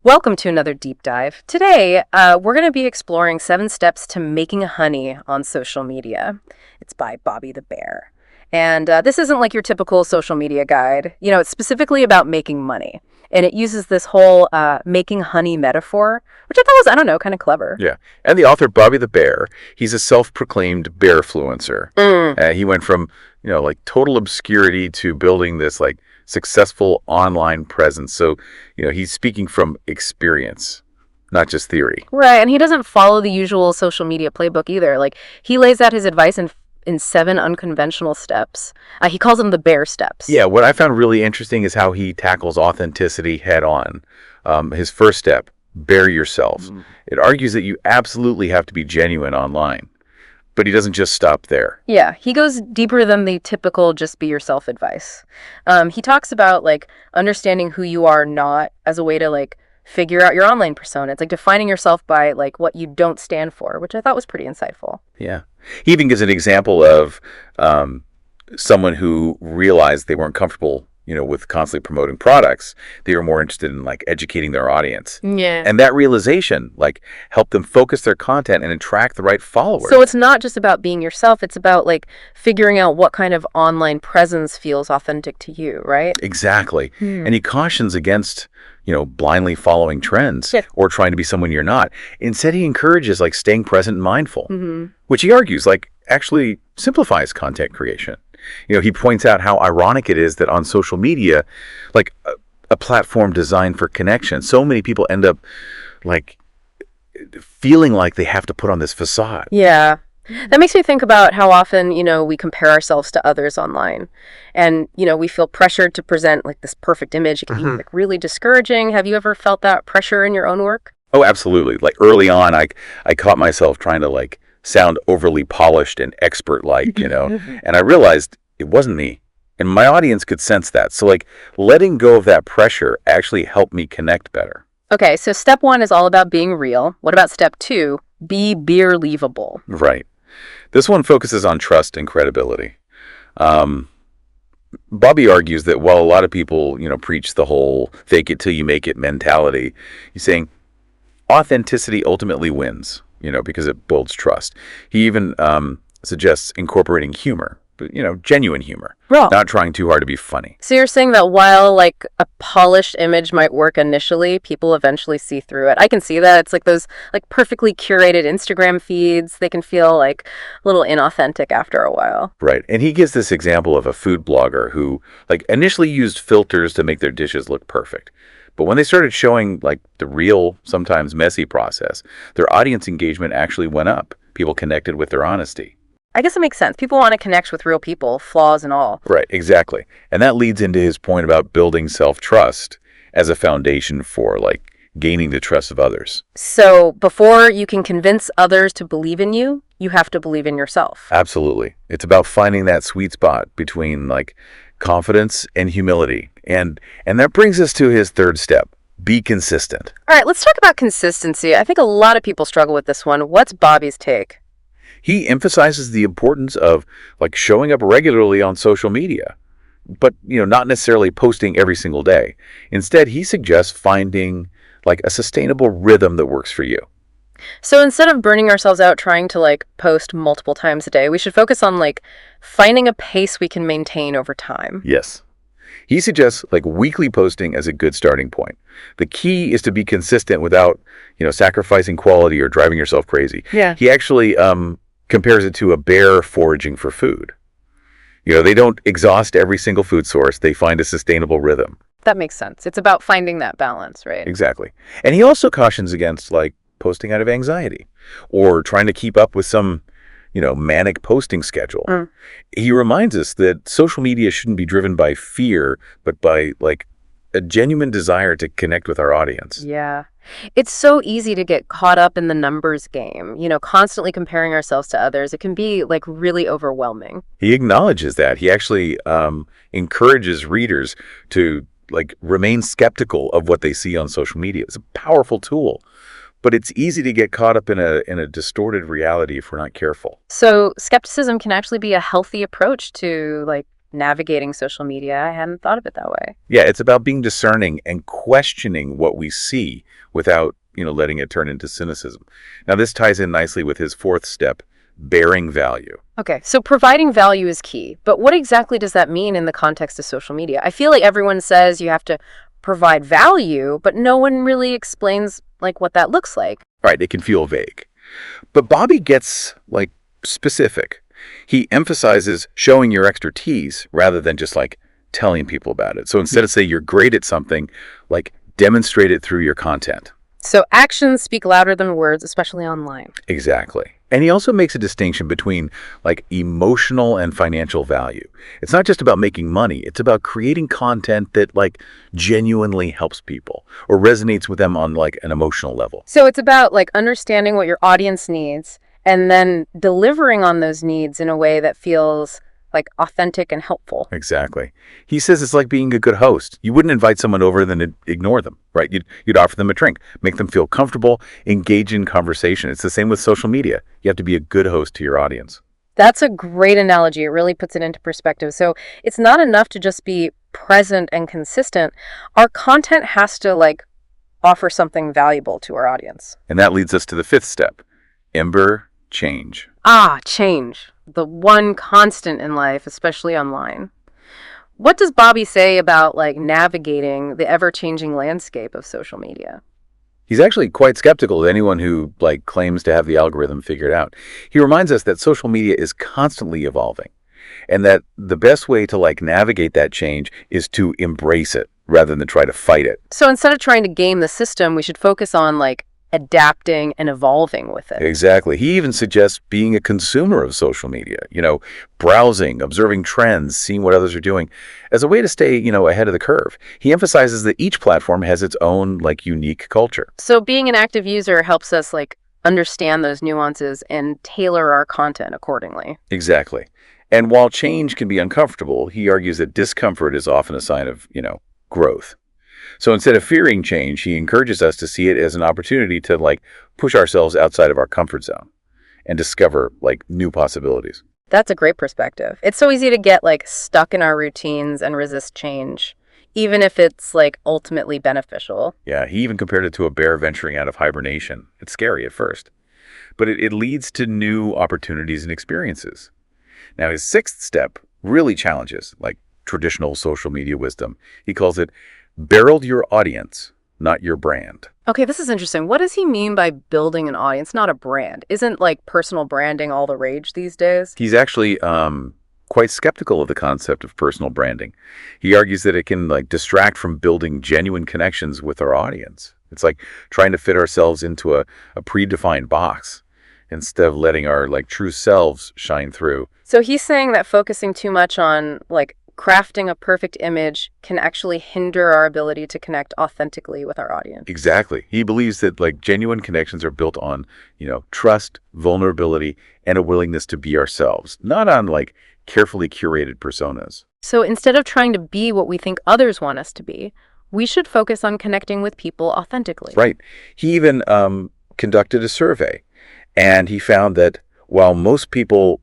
Welcome to another deep dive. Today, we're going to be exploring 7 steps to making honey on social media. It's by Bobby the Bear. And this isn't like your typical social media guide. It's specifically about making money. And it uses this whole making honey metaphor, which I thought was, I don't know, kind of clever. Yeah. And the author, Bobby the Bear, he's a self-proclaimed bearfluencer. He went from, like total obscurity to building this like successful online presence. So, he's speaking from experience, not just theory. Right. And he doesn't follow the usual social media playbook either. Like, he lays out his advice in 7 unconventional steps. He calls them the bear steps. Yeah, what I found really interesting is how he tackles authenticity head on. His first step, bear yourself. It argues that you absolutely have to be genuine online, but he doesn't just stop there. Yeah, he goes deeper than the typical just be yourself advice. He talks about like understanding who you are not as a way to like figure out your online persona. It's like defining yourself by like what you don't stand for, which I thought was pretty insightful. Yeah. He even gives an example of someone who realized they weren't comfortable, with constantly promoting products. They were more interested in like educating their audience. Yeah. And that realization like helped them focus their content and attract the right followers. So it's not just about being yourself. It's about like figuring out what kind of online presence feels authentic to you, right? Exactly. And he cautions against, blindly following trends or trying to be someone you're not. Instead, he encourages like staying present and mindful, which he argues like actually simplifies content creation. He points out how ironic it is that on social media, like a platform designed for connection, so many people end up like feeling like they have to put on this facade. Yeah. That makes me think about how often, we compare ourselves to others online. And, we feel pressured to present like this perfect image. It can be like really discouraging. Have you ever felt that pressure in your own work? Oh, absolutely. Like early on, I caught myself trying to like sound overly polished and expert-like, and I realized it wasn't me. And my audience could sense that. So like letting go of that pressure actually helped me connect better. Okay, so step 1 is all about being real. What about step 2? Be beer-leavable. Right. This one focuses on trust and credibility. Bobby argues that while a lot of people, preach the whole fake it till you make it mentality, he's saying authenticity ultimately wins, because it builds trust. He even suggests incorporating humor, but, genuine humor, not trying too hard to be funny. So you're saying that while like a polished image might work initially, people eventually see through it. I can see that. It's like those like perfectly curated Instagram feeds. They can feel like a little inauthentic after a while. Right. And he gives this example of a food blogger who like initially used filters to make their dishes look perfect. But when they started showing like the real, sometimes messy process, their audience engagement actually went up. People connected with their honesty. I guess it makes sense. People want to connect with real people, flaws and all. Right, exactly. And that leads into his point about building self-trust as a foundation for like gaining the trust of others. So before you can convince others to believe in you, you have to believe in yourself. Absolutely. It's about finding that sweet spot between like confidence and humility. And that brings us to his third step. Be consistent. All right, let's talk about consistency. I think a lot of people struggle with this one. What's Bobby's take? He emphasizes the importance of like showing up regularly on social media, but not necessarily posting every single day. Instead, he suggests finding like a sustainable rhythm that works for you. So instead of burning ourselves out trying to like post multiple times a day, we should focus on like finding a pace we can maintain over time. Yes. He suggests like weekly posting as a good starting point. The key is to be consistent without, sacrificing quality or driving yourself crazy. Yeah. He actually compares it to a bear foraging for food. They don't exhaust every single food source. They find a sustainable rhythm. That makes sense. It's about finding that balance, right? Exactly. And he also cautions against like posting out of anxiety or trying to keep up with some, manic posting schedule. He reminds us that social media shouldn't be driven by fear, but by like a genuine desire to connect with our audience. Yeah. It's so easy to get caught up in the numbers game, constantly comparing ourselves to others. It can be like really overwhelming. He acknowledges that. He actually encourages readers to like remain skeptical of what they see on social media. It's a powerful tool, but it's easy to get caught up in a distorted reality if we're not careful. So skepticism can actually be a healthy approach to like navigating social media. I hadn't thought of it that way. Yeah, it's about being discerning and questioning what we see without, letting it turn into cynicism. Now, this ties in nicely with his fourth step, bearing value. Okay, so providing value is key, but what exactly does that mean in the context of social media? I feel like everyone says you have to provide value, but no one really explains what that looks like. Right, it can feel vague. But Bobby gets specific. He emphasizes showing your expertise rather than just telling people about it. So instead of say you're great at something, demonstrate it through your content. So actions speak louder than words, especially online. Exactly. And he also makes a distinction between emotional and financial value. It's not just about making money. It's about creating content that genuinely helps people or resonates with them on an emotional level. So it's about understanding what your audience needs and then delivering on those needs in a way that feels authentic and helpful. Exactly. He says it's like being a good host. You wouldn't invite someone over and then ignore them, right? You'd offer them a drink, make them feel comfortable, engage in conversation. It's the same with social media. You have to be a good host to your audience. That's a great analogy. It really puts it into perspective. So it's not enough to just be present and consistent. Our content has to offer something valuable to our audience. And that leads us to the fifth step, change. Change. The one constant in life, especially online. What does Bobby say about navigating the ever-changing landscape of social media? He's actually quite skeptical of anyone who claims to have the algorithm figured out. He reminds us that social media is constantly evolving and that the best way to navigate that change is to embrace it rather than try to fight it. So instead of trying to game the system, we should focus on adapting and evolving with it. Exactly. He even suggests being a consumer of social media, browsing, observing trends, seeing what others are doing as a way to stay, ahead of the curve. He emphasizes that each platform has its own unique culture. So being an active user helps us understand those nuances and tailor our content accordingly. Exactly. And while change can be uncomfortable, he argues that discomfort is often a sign of, growth. So instead of fearing change, he encourages us to see it as an opportunity to push ourselves outside of our comfort zone and discover new possibilities. That's a great perspective. It's so easy to get stuck in our routines and resist change, even if it's ultimately beneficial. Yeah, he even compared it to a bear venturing out of hibernation. It's scary at first, but it leads to new opportunities and experiences. Now his sixth step really challenges traditional social media wisdom. He calls it build your audience, not your brand. Okay, this is interesting. What does he mean by building an audience, not a brand? Isn't personal branding all the rage these days? He's actually quite skeptical of the concept of personal branding. He argues that it can distract from building genuine connections with our audience. It's like trying to fit ourselves into a predefined box instead of letting our true selves shine through. So he's saying that focusing too much on crafting a perfect image can actually hinder our ability to connect authentically with our audience. Exactly. He believes that genuine connections are built on, trust, vulnerability, and a willingness to be ourselves, not on carefully curated personas. So instead of trying to be what we think others want us to be, we should focus on connecting with people authentically. Right. He even conducted a survey, and he found that while most people,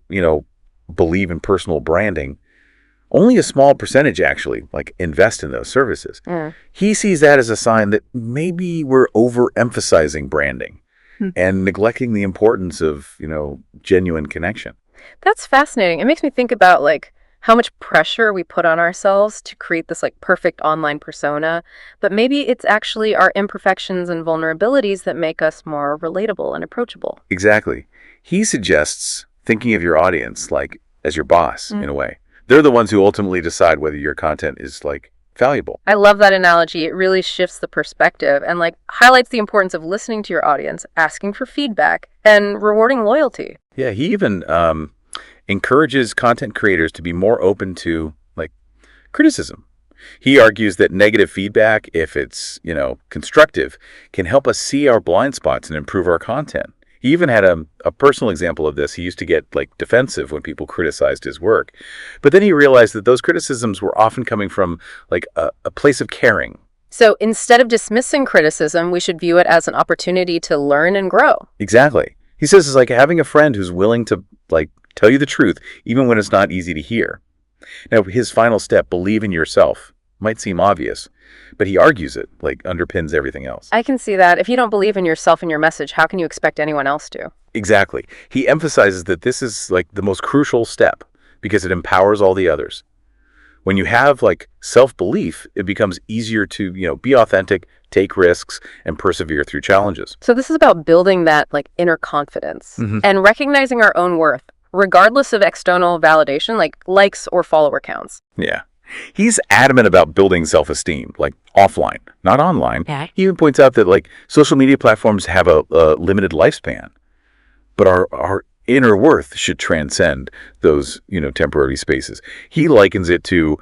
believe in personal branding, only a small percentage actually invest in those services. He sees that as a sign that maybe we're overemphasizing branding and neglecting the importance of, genuine connection. That's fascinating. It makes me think about how much pressure we put on ourselves to create this perfect online persona, but maybe it's actually our imperfections and vulnerabilities that make us more relatable and approachable. Exactly. He suggests thinking of your audience as your boss in a way. They're the ones who ultimately decide whether your content is valuable. I love that analogy. It really shifts the perspective and highlights the importance of listening to your audience, asking for feedback, and rewarding loyalty. Yeah, he even encourages content creators to be more open to criticism. He argues that negative feedback, if it's, constructive, can help us see our blind spots and improve our content. He even had a personal example of this. He used to get defensive when people criticized his work. But then he realized that those criticisms were often coming from a place of caring. So instead of dismissing criticism, we should view it as an opportunity to learn and grow. Exactly. He says it's like having a friend who's willing to tell you the truth, even when it's not easy to hear. Now, his final step, believe in yourself, might seem obvious, but he argues it, like underpins everything else. I can see that. If you don't believe in yourself and your message, how can you expect anyone else to? Exactly. He emphasizes that this is like the most crucial step because it empowers all the others. When you have like self-belief, it becomes easier to, be authentic, take risks, and persevere through challenges. So this is about building that like inner confidence and recognizing our own worth, regardless of external validation, like likes or follower counts. Yeah. He's adamant about building self-esteem, like offline, not online. Yeah. He even points out that like social media platforms have a limited lifespan, but our inner worth should transcend those, temporary spaces. He likens it to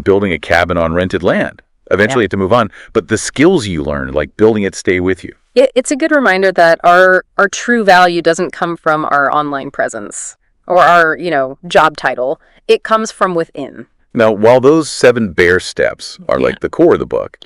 building a cabin on rented land. Eventually, you have to move on, but the skills you learn, like building it, stay with you. It's a good reminder that our true value doesn't come from our online presence or our, job title. It comes from within. Now, while those 7 bear steps are like the core of the book,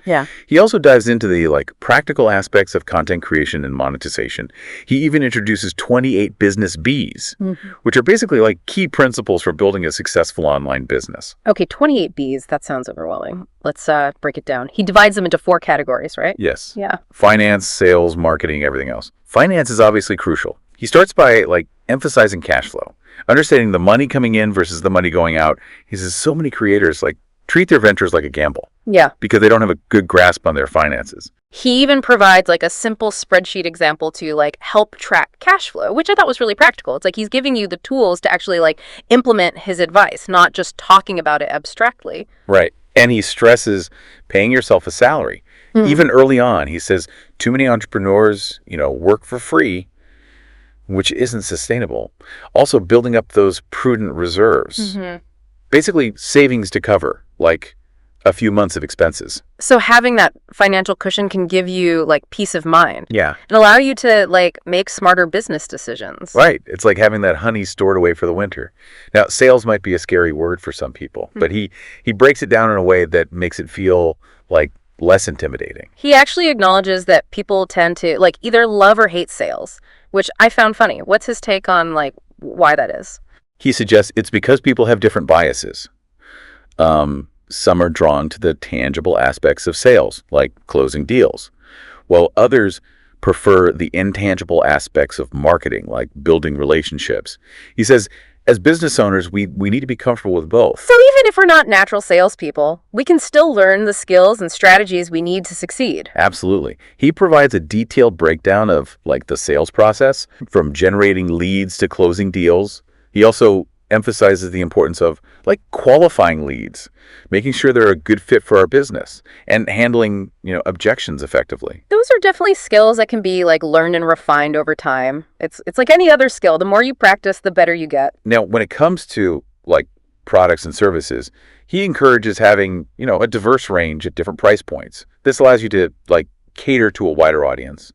he also dives into the like practical aspects of content creation and monetization. He even introduces 28 business Bs, which are basically like key principles for building a successful online business. Okay, 28 Bs, that sounds overwhelming. Let's break it down. He divides them into 4 categories, right? Yes. Yeah. Finance, sales, marketing, everything else. Finance is obviously crucial. He starts by like emphasizing cash flow. Understanding the money coming in versus the money going out. He says so many creators like treat their ventures like a gamble. Yeah. Because they don't have a good grasp on their finances. He even provides like a simple spreadsheet example to like help track cash flow, which I thought was really practical. It's like he's giving you the tools to actually like implement his advice, not just talking about it abstractly. Right. And he stresses paying yourself a salary. Even early on, he says too many entrepreneurs, work for free, which isn't sustainable. Also building up those prudent reserves. Basically savings to cover, like a few months of expenses. So having that financial cushion can give you like peace of mind. Yeah. And allow you to like make smarter business decisions. Right. It's like having that honey stored away for the winter. Now, sales might be a scary word for some people, but he breaks it down in a way that makes it feel like less intimidating. He actually acknowledges that people tend to like either love or hate sales, which I found funny. What's his take on like why that is? He suggests it's because people have different biases. Some are drawn to the tangible aspects of sales, like closing deals, while others prefer the intangible aspects of marketing, like building relationships. He says, as business owners, we need to be comfortable with both. So even if we're not natural salespeople, we can still learn the skills and strategies we need to succeed. Absolutely. He provides a detailed breakdown of like the sales process, from generating leads to closing deals. He also emphasizes the importance of like qualifying leads, making sure they're a good fit for our business, and handling, objections effectively. Those are definitely skills that can be like learned and refined over time. It's like any other skill. The more you practice, the better you get. Now, when it comes to like products and services, he encourages having, a diverse range at different price points. This allows you to like cater to a wider audience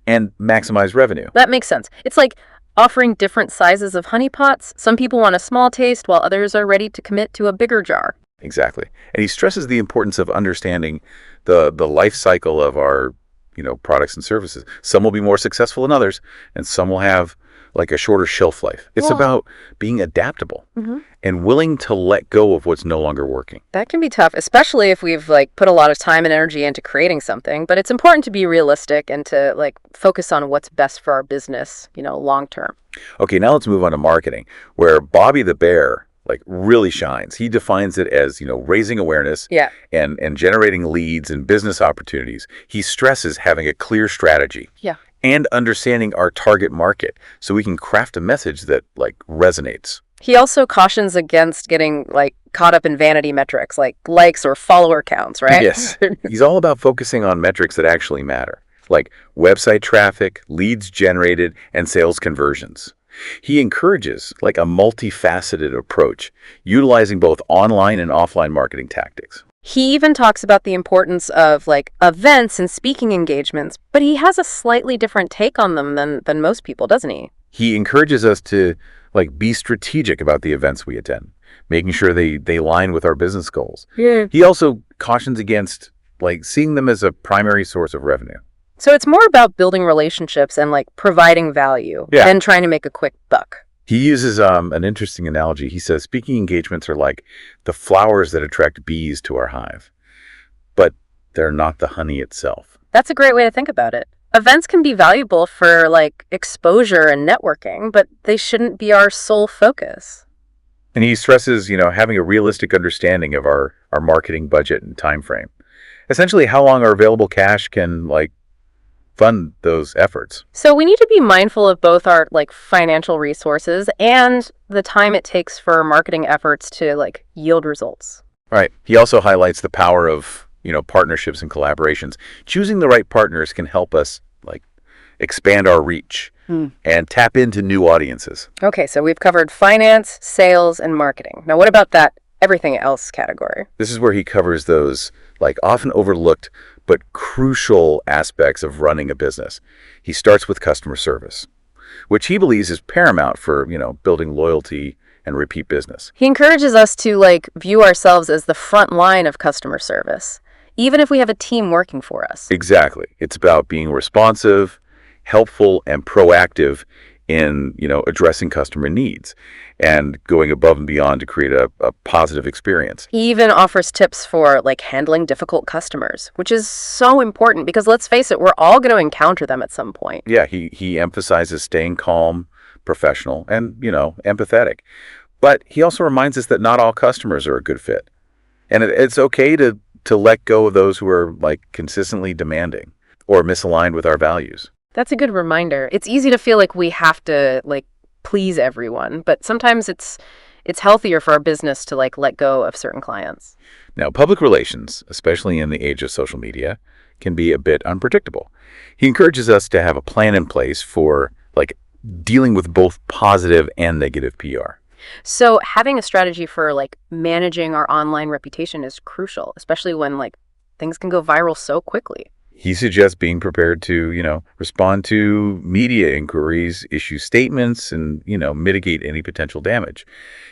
and maximize revenue. That makes sense. It's like offering different sizes of honey pots. Some people want a small taste, while others are ready to commit to a bigger jar. Exactly. And he stresses the importance of understanding the life cycle of our, products and services. Some will be more successful than others, and some will have like a shorter shelf life. It's about being adaptable and willing to let go of what's no longer working. That can be tough, especially if we've like put a lot of time and energy into creating something. But it's important to be realistic and to like focus on what's best for our business, long term. Okay, now let's move on to marketing, where Bobby the Bear like really shines. He defines it as, raising awareness and generating leads and business opportunities. He stresses having a clear strategy. And understanding our target market so we can craft a message that like resonates. He also cautions against getting like caught up in vanity metrics like likes or follower counts, right? Yes. He's all about focusing on metrics that actually matter, like website traffic, leads generated, and sales conversions. He encourages like a multifaceted approach, utilizing both online and offline marketing tactics. He even talks about the importance of like events and speaking engagements, but he has a slightly different take on them than most people, doesn't he? He encourages us to like be strategic about the events we attend, making sure they align with our business goals. He also cautions against like seeing them as a primary source of revenue. So it's more about building relationships and like providing value than trying to make a quick buck. He uses an interesting analogy. He says speaking engagements are like the flowers that attract bees to our hive, but they're not the honey itself. That's a great way to think about it. Events can be valuable for like exposure and networking, but they shouldn't be our sole focus. And he stresses, having a realistic understanding of our marketing budget and time frame. Essentially, how long our available cash can fund those efforts. So we need to be mindful of both our like financial resources and the time it takes for marketing efforts to like yield results. Right. He also highlights the power of, partnerships and collaborations. Choosing the right partners can help us expand our reach and tap into new audiences. Okay, so we've covered finance, sales, and marketing. Now what about that everything else category? This is where he covers those often overlooked but crucial aspects of running a business. He starts with customer service, which he believes is paramount for, building loyalty and repeat business. He encourages us to view ourselves as the front line of customer service, even if we have a team working for us. Exactly. It's about being responsive, helpful, and proactive in, addressing customer needs and going above and beyond to create a positive experience. He even offers tips for handling difficult customers, which is so important because let's face it, we're all going to encounter them at some point. Yeah, he emphasizes staying calm, professional, and, empathetic. But he also reminds us that not all customers are a good fit. And it's okay to let go of those who are consistently demanding or misaligned with our values. That's a good reminder. It's easy to feel like we have to please everyone, but sometimes it's healthier for our business to let go of certain clients. Now, public relations, especially in the age of social media, can be a bit unpredictable. He encourages us to have a plan in place for dealing with both positive and negative PR. So having a strategy for managing our online reputation is crucial, especially when things can go viral so quickly. He suggests being prepared to, respond to media inquiries, issue statements, and, mitigate any potential damage.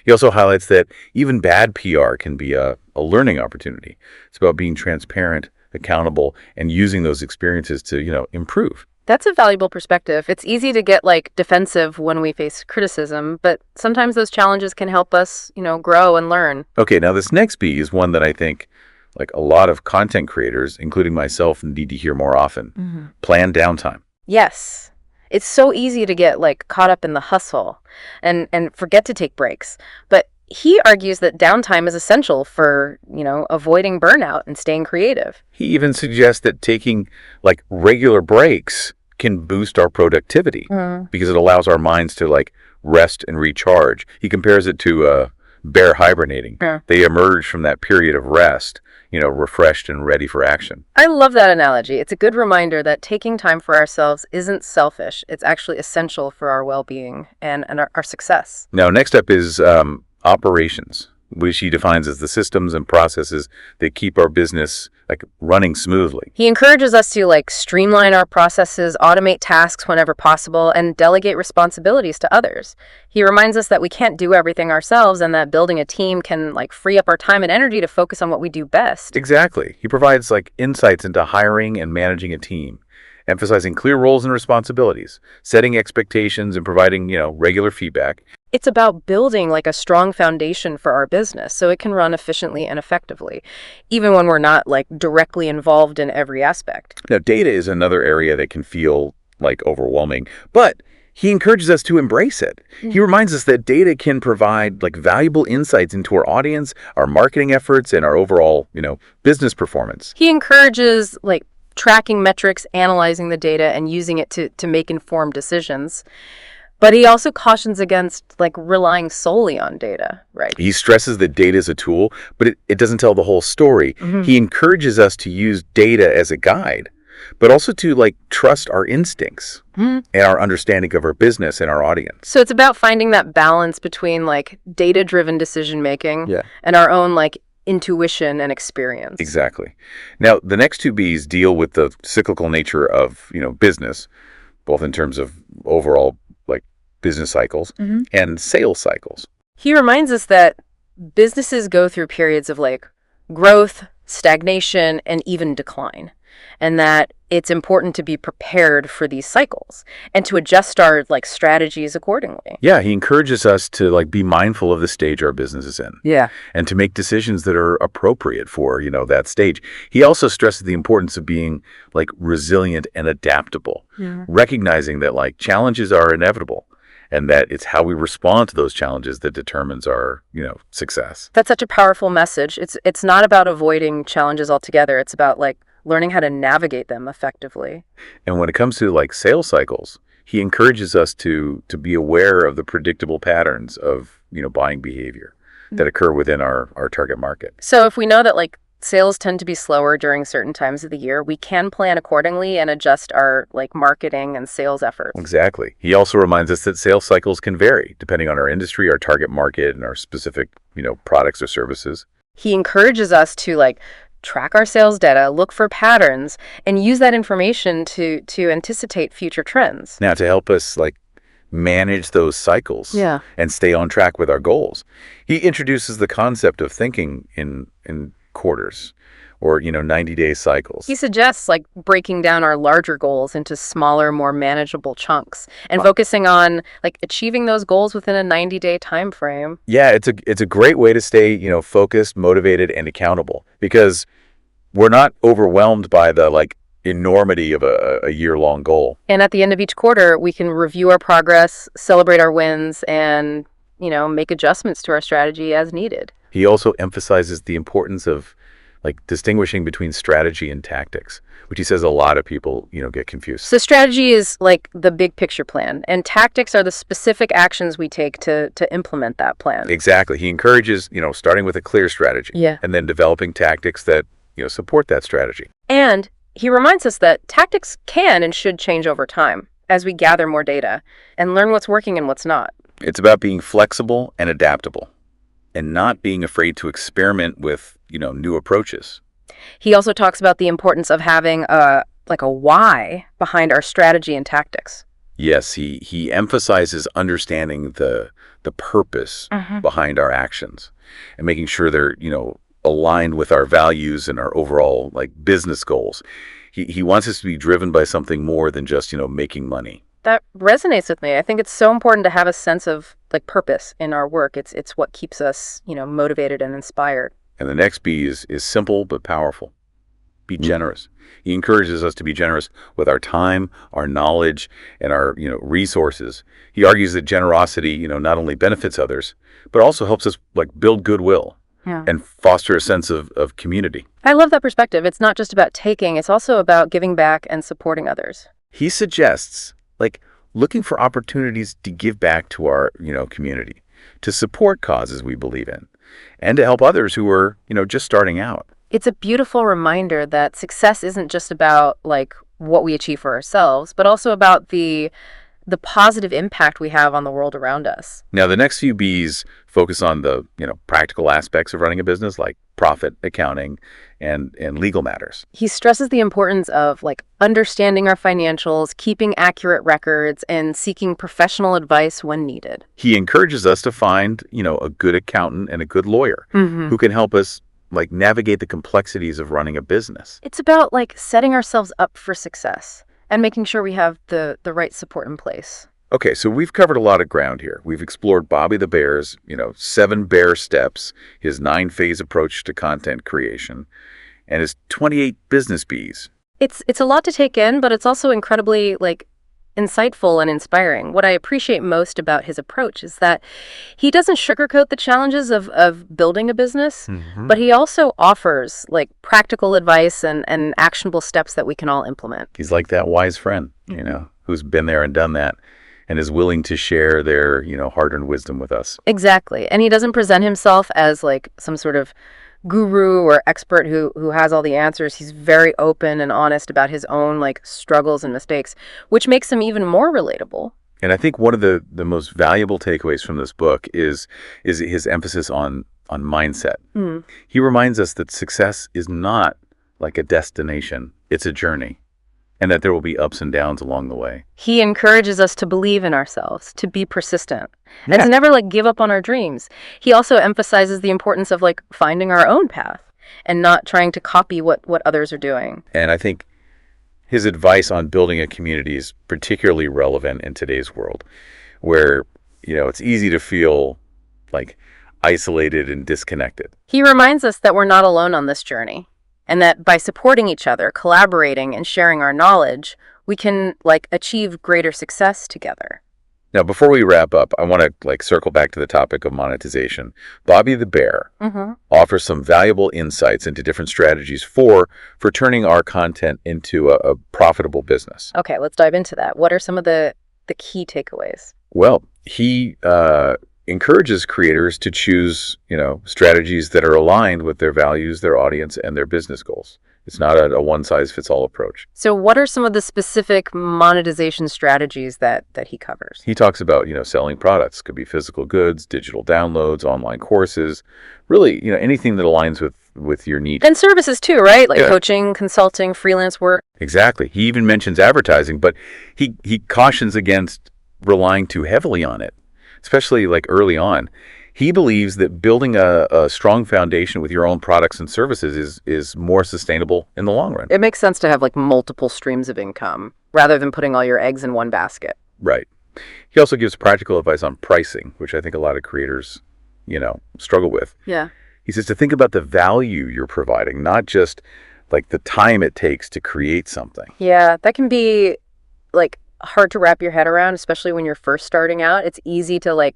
He also highlights that even bad PR can be a learning opportunity. It's about being transparent, accountable, and using those experiences to, improve. That's a valuable perspective. It's easy to get defensive when we face criticism, but sometimes those challenges can help us, grow and learn. Okay, now this next B is one that I think a lot of content creators, including myself, need to hear more often. Plan downtime. Yes. It's so easy to get caught up in the hustle and forget to take breaks. But he argues that downtime is essential for, avoiding burnout and staying creative. He even suggests that taking regular breaks can boost our productivity because it allows our minds to rest and recharge. He compares it to bear hibernating. Yeah. They emerge from that period of rest, refreshed and ready for action. I love that analogy. It's a good reminder that taking time for ourselves isn't selfish. It's actually essential for our well-being and our success. Now, next up is operations, which he defines as the systems and processes that keep our business running smoothly. He encourages us to streamline our processes, automate tasks whenever possible, and delegate responsibilities to others. He reminds us that we can't do everything ourselves and that building a team can free up our time and energy to focus on what we do best. Exactly. He provides insights into hiring and managing a team, emphasizing clear roles and responsibilities, setting expectations, and providing, regular feedback. It's about building a strong foundation for our business so it can run efficiently and effectively, even when we're not directly involved in every aspect. Now, data is another area that can feel overwhelming, but he encourages us to embrace it. He reminds us that data can provide valuable insights into our audience, our marketing efforts, and our overall, business performance. He encourages tracking metrics, analyzing the data, and using it to make informed decisions. But he also cautions against relying solely on data, right? He stresses that data is a tool, but it doesn't tell the whole story. He encourages us to use data as a guide, but also to trust our instincts and our understanding of our business and our audience. So it's about finding that balance between data-driven decision-making and our own intuition and experience. Exactly. Now, the next two B's deal with the cyclical nature of, business, both in terms of overall business cycles and sales cycles. He reminds us that businesses go through periods of growth, stagnation, and even decline. and that it's important to be prepared for these cycles and to adjust our strategies accordingly. Yeah, he encourages us to be mindful of the stage our business is in. Yeah. And to make decisions that are appropriate for, that stage. He also stresses the importance of being resilient and adaptable, recognizing that challenges are inevitable and that it's how we respond to those challenges that determines our, success. That's such a powerful message. It's not about avoiding challenges altogether. It's about learning how to navigate them effectively. And when it comes to sales cycles, he encourages us to be aware of the predictable patterns of, buying behavior that occur within our target market. So if we know that sales tend to be slower during certain times of the year, we can plan accordingly and adjust our marketing and sales efforts. Exactly. He also reminds us that sales cycles can vary depending on our industry, our target market, and our specific, products or services. He encourages us to track our sales data, look for patterns, and use that information to anticipate future trends. Now, to help us manage those cycles and stay on track with our goals, he introduces the concept of thinking in quarters or 90-day cycles. He suggests breaking down our larger goals into smaller, more manageable chunks and focusing on achieving those goals within a 90-day time frame. Yeah, it's a great way to stay focused, motivated, and accountable, because we're not overwhelmed by the enormity of a year-long goal. And at the end of each quarter, we can review our progress, celebrate our wins, and make adjustments to our strategy as needed. He also emphasizes the importance of distinguishing between strategy and tactics, which he says a lot of people, get confused. So strategy is the big picture plan, and tactics are the specific actions we take to implement that plan. Exactly. He encourages, starting with a clear strategy and then developing tactics that, support that strategy. And he reminds us that tactics can and should change over time as we gather more data and learn what's working and what's not. It's about being flexible and adaptable and not being afraid to experiment with, new approaches. He also talks about the importance of having a why behind our strategy and tactics. Yes, he emphasizes understanding the purpose behind our actions and making sure they're, aligned with our values and our overall business goals. He wants us to be driven by something more than just, making money. That resonates with me. I think it's so important to have a sense of purpose in our work. It's what keeps us, motivated and inspired. And the next B is simple but powerful. Be generous. He encourages us to be generous with our time, our knowledge, and our, resources. He argues that generosity, not only benefits others, but also helps us build goodwill and foster a sense of community. I love that perspective. It's not just about taking, it's also about giving back and supporting others. He suggests looking for opportunities to give back to our, community, to support causes we believe in, and to help others who are, just starting out. It's a beautiful reminder that success isn't just about what we achieve for ourselves, but also about the positive impact we have on the world around us. Now, the next few B's focus on the, practical aspects of running a business, like profit, accounting, and legal matters. He stresses the importance of understanding our financials, keeping accurate records, and seeking professional advice when needed. He encourages us to find, a good accountant and a good lawyer who can help us navigate the complexities of running a business. It's about setting ourselves up for success and making sure we have the right support in place. Okay, so we've covered a lot of ground here. We've explored Bobby the Bear's, 7 bear steps, his 9-phase approach to content creation, and his 28 business B's. It's a lot to take in, but it's also incredibly insightful and inspiring. What I appreciate most about his approach is that he doesn't sugarcoat the challenges of building a business, but he also offers practical advice and actionable steps that we can all implement. He's like that wise friend, who's been there and done that and is willing to share their, hard-earned wisdom with us. Exactly. And he doesn't present himself as some sort of guru or expert who has all the answers. He's very open and honest about his own struggles and mistakes, which makes him even more relatable. And I think one of the most valuable takeaways from this book is his emphasis on mindset. He reminds us that success is not like a destination, it's a journey, and that there will be ups and downs along the way. He encourages us to believe in ourselves, to be persistent, and to never give up on our dreams. He also emphasizes the importance of finding our own path and not trying to copy what others are doing. And I think His advice on building a community is particularly relevant in today's world, where, it's easy to feel like isolated and disconnected. He reminds us that we're not alone on this journey, and that by supporting each other, collaborating, and sharing our knowledge, we can achieve greater success together. Now, before we wrap up, I want to circle back to the topic of monetization. Bobby the Bear offers some valuable insights into different strategies for turning our content into a profitable business. Okay, let's dive into that. What are some of the key takeaways? Well, he encourages creators to choose, strategies that are aligned with their values, their audience, and their business goals. It's not a one-size-fits-all approach. So what are some of the specific monetization strategies that he covers? He talks about, selling products. Could be physical goods, digital downloads, online courses, really, anything that aligns with your needs. And services too, right? Coaching, consulting, freelance work. Exactly. He even mentions advertising, but he cautions against relying too heavily on it, especially early on. He believes that building a strong foundation with your own products and services is more sustainable in the long run. It makes sense to have multiple streams of income rather than putting all your eggs in one basket. Right. He also gives practical advice on pricing, which I think a lot of creators, struggle with. Yeah. He says to think about the value you're providing, not just the time it takes to create something. Yeah, that can be hard to wrap your head around, especially when you're first starting out. It's easy to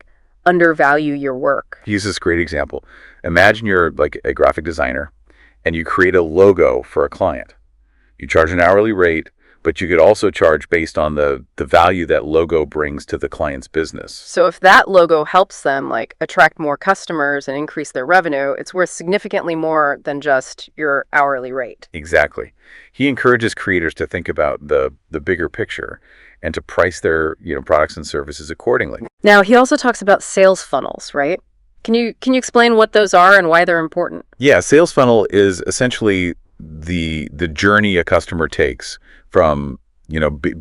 undervalue your work. He uses this great example. Imagine you're a graphic designer and you create a logo for a client. You charge an hourly rate, but you could also charge based on the value that logo brings to the client's business. So if that logo helps them attract more customers and increase their revenue, it's worth significantly more than just your hourly rate. Exactly. He encourages creators to think about the bigger picture and to price their products and services accordingly. Now, he also talks about sales funnels, right? Can you explain what those are and why they're important? Yeah, sales funnel is essentially the journey a customer takes from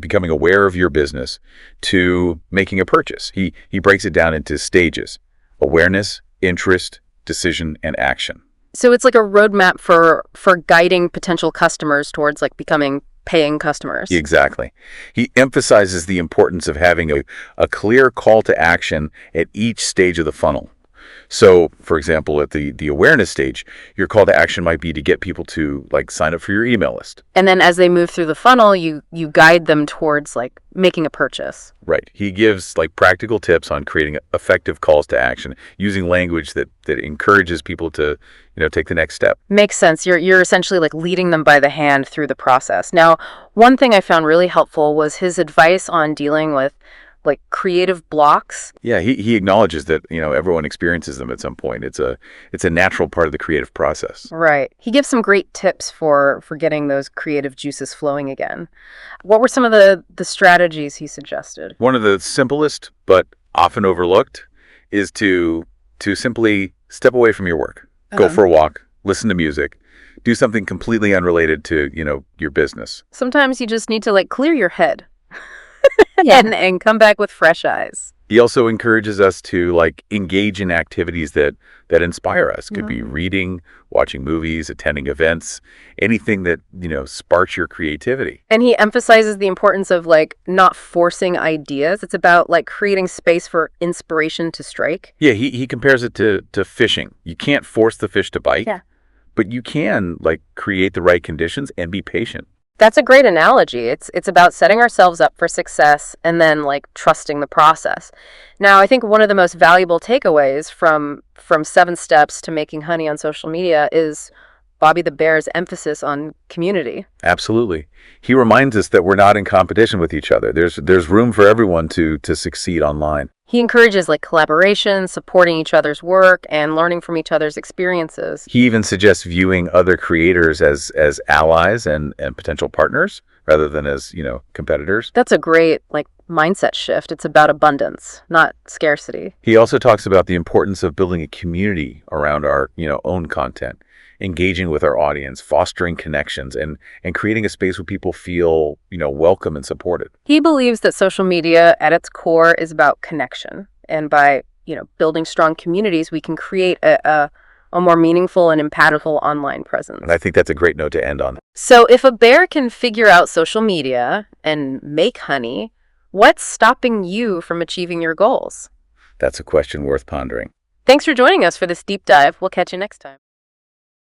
becoming aware of your business to making a purchase. He breaks it down into stages: awareness, interest, decision, and action. So it's like a roadmap for guiding potential customers towards becoming paying customers. Exactly. He emphasizes the importance of having a clear call to action at each stage of the funnel. So, for example, at the awareness stage, your call to action might be to get people to sign up for your email list. And then as they move through the funnel, you guide them towards making a purchase. Right. He gives practical tips on creating effective calls to action using language that encourages people to take the next step. Makes sense. You're essentially leading them by the hand through the process. Now, one thing I found really helpful was his advice on dealing with creative blocks. Yeah, he acknowledges that, everyone experiences them at some point. It's a natural part of the creative process. Right. He gives some great tips for getting those creative juices flowing again. What were some of the strategies he suggested? One of the simplest but often overlooked is to simply step away from your work. Go for a walk, listen to music, do something completely unrelated to, your business. Sometimes you just need to clear your head. and come back with fresh eyes. He also encourages us to engage in activities that inspire us. Could be reading, watching movies, attending events, anything that, sparks your creativity. And he emphasizes the importance of not forcing ideas. It's about creating space for inspiration to strike. Yeah, he compares it to fishing. You can't force the fish to bite, but you can create the right conditions and be patient. That's a great analogy. It's about setting ourselves up for success and then trusting the process. Now, I think one of the most valuable takeaways from 7 steps to making honey on social media is Bobby the Bear's emphasis on community. Absolutely. He reminds us that we're not in competition with each other. There's room for everyone to succeed online. He encourages collaboration, supporting each other's work, and learning from each other's experiences. He even suggests viewing other creators as allies and potential partners rather than as, competitors. That's a great mindset shift. It's about abundance, not scarcity. He also talks about the importance of building a community around our, own content, engaging with our audience, fostering connections, and creating a space where people feel, welcome and supported. He believes that social media at its core is about connection. And by, building strong communities, we can create a a more meaningful and impactful online presence. And I think that's a great note to end on. So if a bear can figure out social media and make honey, what's stopping you from achieving your goals? That's a question worth pondering. Thanks for joining us for this deep dive. We'll catch you next time.